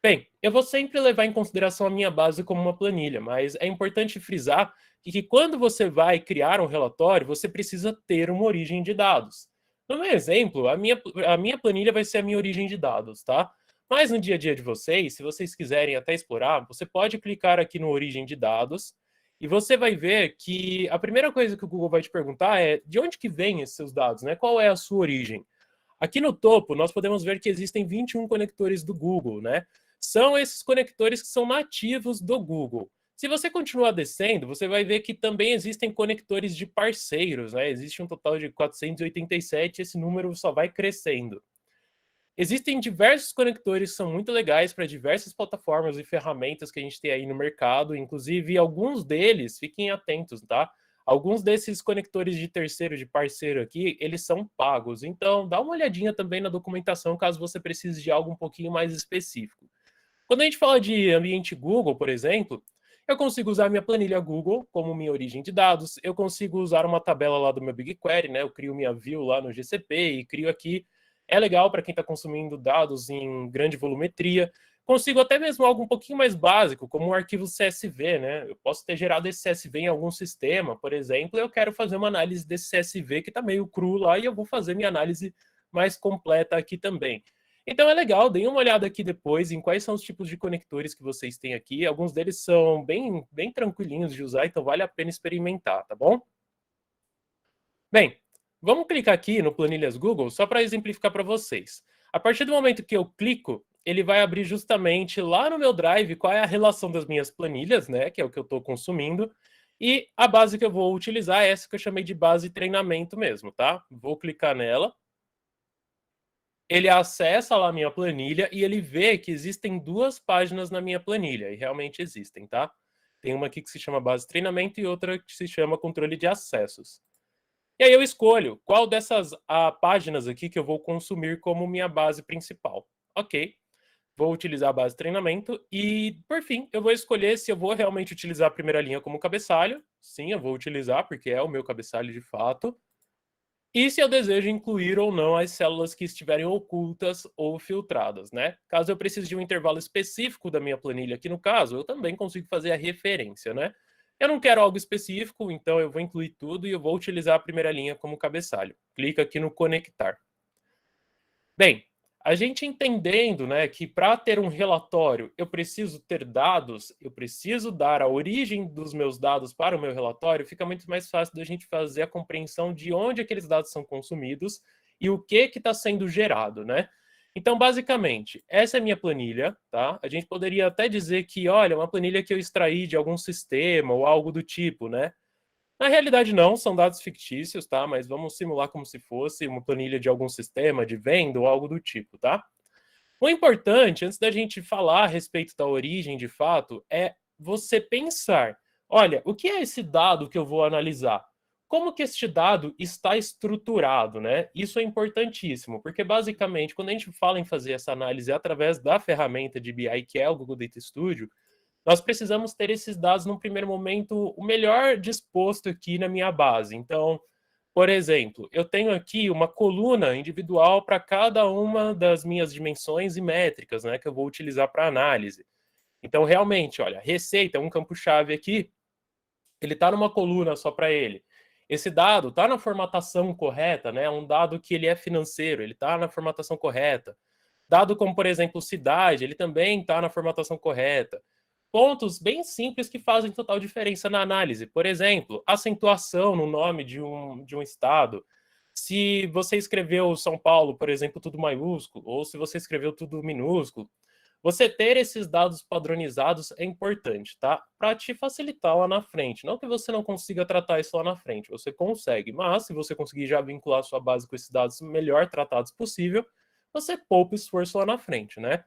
Bem, eu vou sempre levar em consideração a minha base como uma planilha, mas é importante frisar que quando você vai criar um relatório, você precisa ter uma origem de dados. No meu exemplo, a minha planilha vai ser a minha origem de dados, tá? Mas no dia a dia de vocês, se vocês quiserem até explorar, você pode clicar aqui no origem de dados e você vai ver que a primeira coisa que o Google vai te perguntar é de onde que vêm esses seus dados, né? Qual é a sua origem? Aqui no topo, nós podemos ver que existem 21 conectores do Google, né? São esses conectores que são nativos do Google. Se você continuar descendo, você vai ver que também existem conectores de parceiros, né? Existe um total de 487, esse número só vai crescendo. Existem diversos conectores que são muito legais para diversas plataformas e ferramentas que a gente tem aí no mercado, inclusive alguns deles, fiquem atentos, tá? Alguns desses conectores de terceiro, de parceiro aqui, eles são pagos. Então, dá uma olhadinha também na documentação caso você precise de algo um pouquinho mais específico. Quando a gente fala de ambiente Google, por exemplo, eu consigo usar minha planilha Google como minha origem de dados, eu consigo usar uma tabela lá do meu BigQuery, né? Eu crio minha view lá no GCP e crio aqui. É legal para quem está consumindo dados em grande volumetria. Consigo até mesmo algo um pouquinho mais básico, como um arquivo CSV, né? Eu posso ter gerado esse CSV em algum sistema, por exemplo, e eu quero fazer uma análise desse CSV que está meio cru lá e eu vou fazer minha análise mais completa aqui também. Então é legal, deem uma olhada aqui depois em quais são os tipos de conectores que vocês têm aqui. Alguns deles são bem tranquilinhos de usar, então vale a pena experimentar, tá bom? Bem, vamos clicar aqui no Planilhas Google só para exemplificar para vocês. A partir do momento que eu clico, ele vai abrir justamente lá no meu Drive qual é a relação das minhas planilhas, né, que é o que eu estou consumindo, e a base que eu vou utilizar é essa que eu chamei de base treinamento mesmo, tá? Vou clicar nela. Ele acessa lá a minha planilha e ele vê que existem duas páginas na minha planilha, e realmente existem, tá? Tem uma aqui que se chama base de treinamento e outra que se chama controle de acessos. E aí eu escolho qual dessas páginas aqui que eu vou consumir como minha base principal. Ok, vou utilizar a base de treinamento e, por fim, eu vou escolher se eu vou realmente utilizar a primeira linha como cabeçalho. Sim, eu vou utilizar porque é o meu cabeçalho de fato. E se eu desejo incluir ou não as células que estiverem ocultas ou filtradas, né? Caso eu precise de um intervalo específico da minha planilha aqui no caso, eu também consigo fazer a referência, né? Eu não quero algo específico, então eu vou incluir tudo e eu vou utilizar a primeira linha como cabeçalho. Clica aqui no conectar. Bem, a gente entendendo, né, que para ter um relatório eu preciso ter dados, eu preciso dar a origem dos meus dados para o meu relatório, fica muito mais fácil da gente fazer a compreensão de onde aqueles dados são consumidos e o que está sendo gerado, né? Então, basicamente, essa é a minha planilha, tá? A gente poderia até dizer que, olha, é uma planilha que eu extraí de algum sistema ou algo do tipo, né? Na realidade, não, são dados fictícios, tá? Mas vamos simular como se fosse uma planilha de algum sistema de venda ou algo do tipo, tá? O importante, antes da gente falar a respeito da origem de fato, é você pensar: olha, o que é esse dado que eu vou analisar? Como que este dado está estruturado, né? Isso é importantíssimo, porque basicamente, quando a gente fala em fazer essa análise através da ferramenta de BI, que é o Google Data Studio, nós precisamos ter esses dados num primeiro momento o melhor disposto aqui na minha base. Então, por exemplo, eu tenho aqui uma coluna individual para cada uma das minhas dimensões e métricas, né, que eu vou utilizar para análise. Então, realmente, olha, receita é um campo-chave aqui, ele está numa coluna só para ele. Esse dado está na formatação correta, né? É um dado que ele é financeiro, ele está na formatação correta. Dado como, por exemplo, cidade, ele também está na formatação correta. Pontos bem simples que fazem total diferença na análise. Por exemplo, acentuação no nome de um estado. Se você escreveu São Paulo, por exemplo, tudo maiúsculo, ou se você escreveu tudo minúsculo, você ter esses dados padronizados é importante, tá? Para te facilitar lá na frente. Não que você não consiga tratar isso lá na frente, você consegue, mas se você conseguir já vincular a sua base com esses dados melhor tratados possível, você poupa esforço lá na frente, né?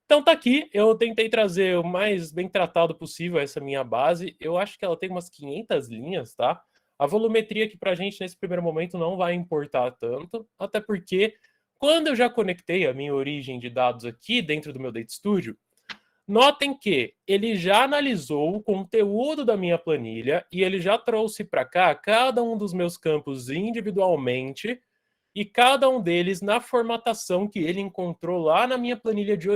Então tá aqui, eu tentei trazer o mais bem tratado possível essa minha base. Eu acho que ela tem umas 500 linhas, tá? A volumetria aqui pra gente nesse primeiro momento não vai importar tanto, até porque quando eu já conectei a minha origem de dados aqui dentro do meu Data Studio, notem que ele já analisou o conteúdo da minha planilha e ele já trouxe para cá cada um dos meus campos individualmente e cada um deles na formatação que ele encontrou lá na minha planilha de origem.